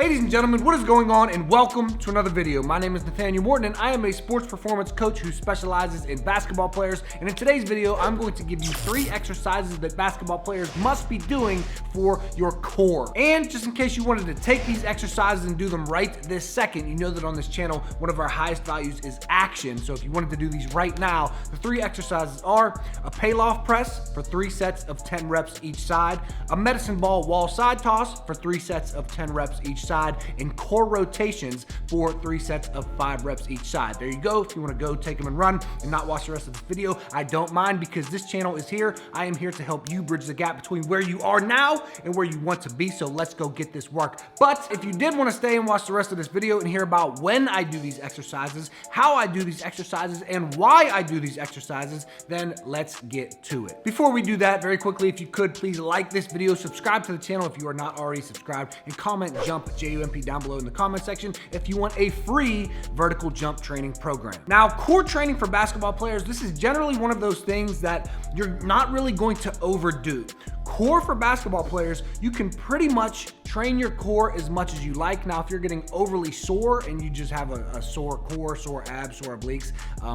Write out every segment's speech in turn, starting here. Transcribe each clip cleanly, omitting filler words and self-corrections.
Ladies and gentlemen, what is going on, and welcome to another video. My name is Nathanael Morton, and I am a sports performance coach who specializes in basketball players. And in today's video, I'm going to give you 3 exercises that basketball players must be doing for your core. And just in case you wanted to take these exercises and do them right this second, you know that on this channel, one of our highest values is action. So if you wanted to do these right now, the 3 exercises are a pay-off press for 3 sets of 10 reps each side, a medicine ball wall side toss for 3 sets of 10 reps each side, and core rotations for 3 sets of 5 reps each side. There you go. If you want to go take them and run and not watch the rest of this video, I don't mind, because this channel is here. I am here to help you bridge the gap between where you are now and where you want to be. So let's go get this work. But if you did want to stay and watch the rest of this video and hear about when I do these exercises, how I do these exercises, and why I do these exercises, then let's get to it. Before we do that, very quickly, if you could please like this video, subscribe to the channel if you are not already subscribed, and comment JUMP JUMP down below in the comment section if you want a free vertical jump training program. Now, core training for basketball players, this is generally one of those things that you're not really going to overdo. Core for basketball players, you can pretty much train your core as much as you like. Now, if you're getting overly sore and you just have a sore core, sore abs, sore obliques,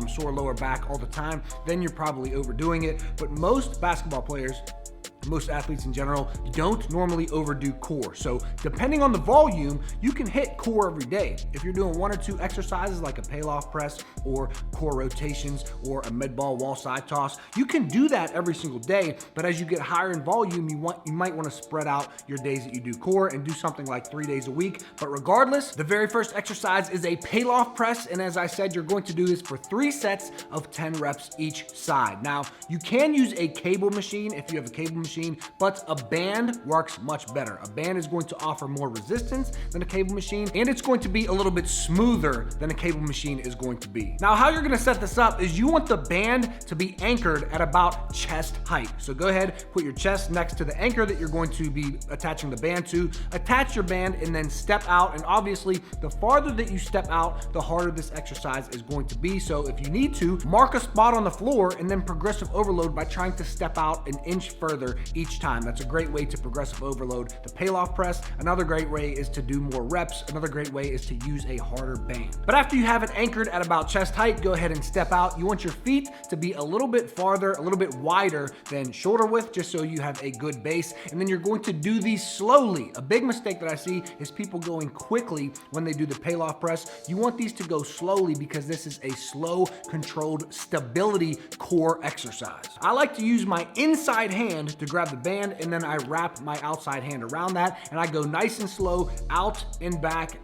sore lower back all the time, then you're probably overdoing it. But most basketball players, most athletes in general, don't normally overdo core. So depending on the volume, you can hit core every day. If you're doing 1 or 2 exercises like a pay-off press or core rotations or a med ball wall side toss, you can do that every single day. But as you get higher in volume, you might want to spread out your days that you do core and do something like 3 days a week. But regardless, the very first exercise is a pay-off press. And as I said, you're going to do this for 3 sets of 10 reps each side. Now, you can use a cable machine if you have a cable machine, but a band works much better. A band is going to offer more resistance than a cable machine, and it's going to be a little bit smoother than a cable machine is going to be. Now, how you're gonna set this up is you want the band to be anchored at about chest height. So go ahead, put your chest next to the anchor that you're going to be attaching the band to, attach your band, and then step out. And obviously, the farther that you step out, the harder this exercise is going to be. So if you need to, mark a spot on the floor and then progressive overload by trying to step out an inch further each time. That's a great way to progressive overload the pay-off press. Another great way is to do more reps. Another great way is to use a harder band. But after you have it anchored at about chest height, go ahead and step out. You want your feet to be a little bit farther, a little bit wider than shoulder width, just so you have a good base. And then you're going to do these slowly. A big mistake that I see is people going quickly when they do the pay-off press. You want these to go slowly because this is a slow, controlled stability core exercise. I like to use my inside hand to grab the band, and then I wrap my outside hand around that, and I go nice and slow out and back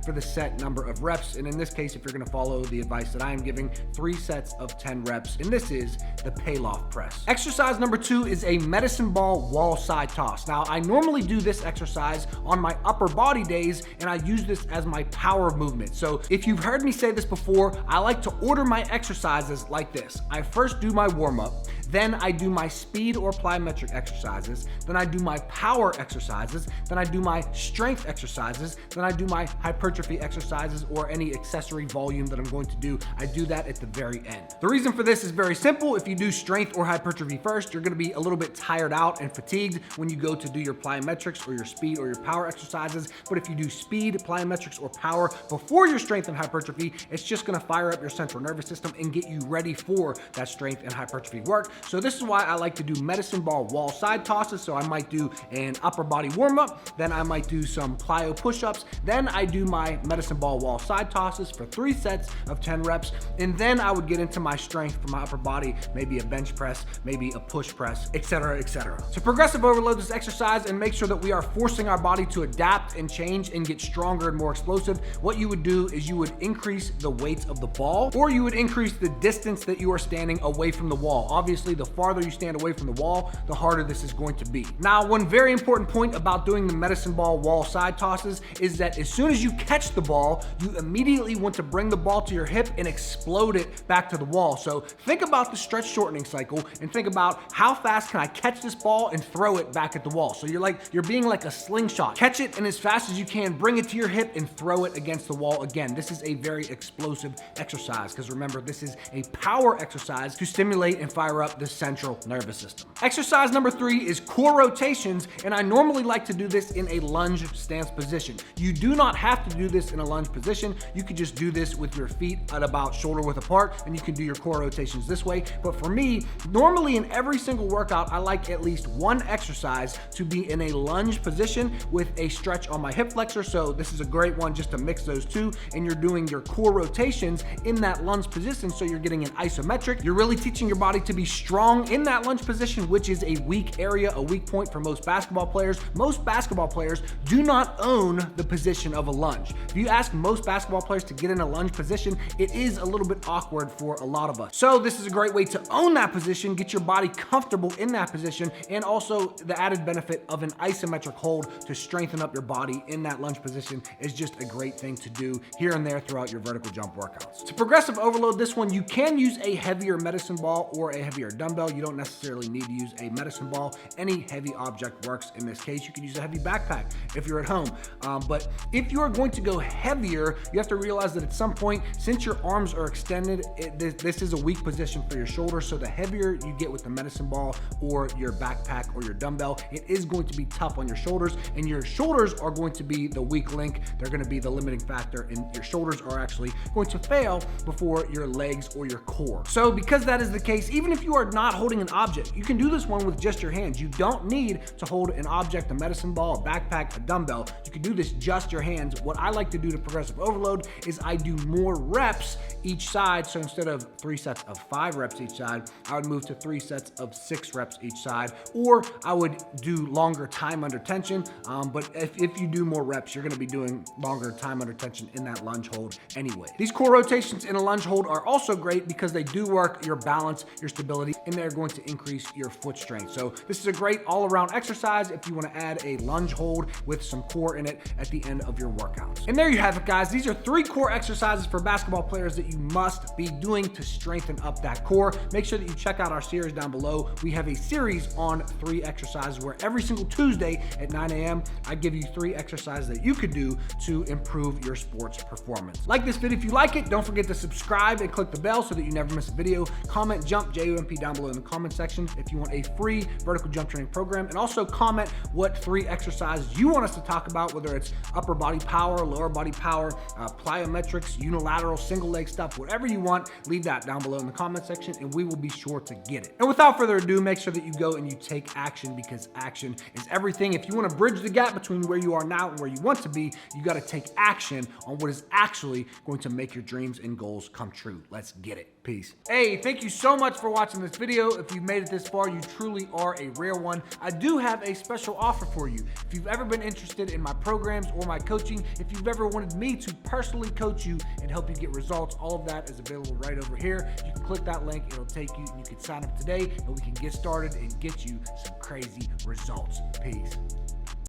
for the set number of reps. And in this case, if you're gonna follow the advice that I am giving, 3 sets of 10 reps, and this is the pay-off press. Exercise number 2 is a medicine ball wall side toss. Now, I normally do this exercise on my upper body days, and I use this as my power movement. So if you've heard me say this before, I like to order my exercises like this. I first do my warm-up, then I do my speed or plyometric exercises, then I do my power exercises, then I do my strength exercises, then I do my hypertrophy exercises or any accessory volume that I'm going to do. I do that at the very end. The reason for this is very simple. If you do strength or hypertrophy first, you're gonna be a little bit tired out and fatigued when you go to do your plyometrics or your speed or your power exercises. But if you do speed, plyometrics, or power before your strength and hypertrophy, it's just gonna fire up your central nervous system and get you ready for that strength and hypertrophy work. So this is why I like to do medicine ball wall side tosses. So I might do an upper body warm up, then I might do some plyo push-ups, then I do my medicine ball wall side tosses for 3 sets of 10 reps, and then I would get into my strength for my upper body, maybe a bench press, maybe a push press, etc., etc. To progressive overload this exercise and make sure that we are forcing our body to adapt and change and get stronger and more explosive, what you would do is you would increase the weight of the ball, or you would increase the distance that you are standing away from the wall. Obviously, the farther you stand away from the wall, the harder this is going to be. Now, one very important point about doing the medicine ball wall side tosses is that as soon as you catch the ball, you immediately want to bring the ball to your hip and explode it back to the wall. So think about the stretch shortening cycle and think about how fast can I catch this ball and throw it back at the wall. So you're being like a slingshot. Catch it, and as fast as you can, bring it to your hip and throw it against the wall again. This is a very explosive exercise because remember, this is a power exercise to stimulate and fire up throughout the central nervous system. Exercise number 3 is core rotations, and I normally like to do this in a lunge stance position. You do not have to do this in a lunge position. You could just do this with your feet at about shoulder width apart, and you can do your core rotations this way. But for me, normally in every single workout, I like at least one exercise to be in a lunge position with a stretch on my hip flexor. So this is a great one just to mix those two, and you're doing your core rotations in that lunge position, so you're getting an isometric. You're really teaching your body to be strong in that lunge position, which is a weak area, a weak point for most basketball players. Most basketball players do not own the position of a lunge. If you ask most basketball players to get in a lunge position, it is a little bit awkward for a lot of us. So this is a great way to own that position, get your body comfortable in that position, and also the added benefit of an isometric hold to strengthen up your body in that lunge position is just a great thing to do here and there throughout your vertical jump workouts. To progressive overload this one, you can use a heavier medicine ball or a heavier dumbbell. You don't necessarily need to use a medicine ball. Any heavy object works in this case. You can use a heavy backpack if you're at home. But if you are going to go heavier, you have to realize that at some point, since your arms are extended, this is a weak position for your shoulders. So the heavier you get with the medicine ball or your backpack or your dumbbell, it is going to be tough on your shoulders, and your shoulders are going to be the weak link. They're going to be the limiting factor, and your shoulders are actually going to fail before your legs or your core. So because that is the case, even if you are not holding an object, you can do this one with just your hands. You don't need to hold an object, a medicine ball, a backpack, a dumbbell. You can do this just your hands. What I like to do to progressive overload is I do more reps each side. So instead of 3 sets of 5 reps each side, I would move to 3 sets of 6 reps each side, or I would do longer time under tension. But if you do more reps, you're gonna be doing longer time under tension in that lunge hold anyway. These core rotations in a lunge hold are also great because they do work your balance, your stability, and they're going to increase your foot strength. So this is a great all-around exercise if you wanna add a lunge hold with some core in it at the end of your workouts. And there you have it, guys. These are 3 core exercises for basketball players that you must be doing to strengthen up that core. Make sure that you check out our series down below. We have a series on 3 exercises where every single Tuesday at 9 a.m. I give you 3 exercises that you could do to improve your sports performance. Like this video if you like it. Don't forget to subscribe and click the bell so that you never miss a video. Comment JUMP, JUMP, down below in the comment section if you want a free vertical jump training program, and also comment what 3 exercises you want us to talk about, whether it's upper body power, lower body power, plyometrics, unilateral, single leg stuff, whatever you want. Leave that down below in the comment section and we will be sure to get it. And without further ado, make sure that you go and you take action, because action is everything. If you want to bridge the gap between where you are now and where you want to be, you got to take action on what is actually going to make your dreams and goals come true. Let's get it. Peace. Hey, thank you so much for watching this video. If you've made it this far, you truly are a rare one. I do have a special offer for you. If you've ever been interested in my programs or my coaching, if you've ever wanted me to personally coach you and help you get results, all of that is available right over here. You can click that link, it'll take you, and you can sign up today, and we can get started and get you some crazy results. Peace.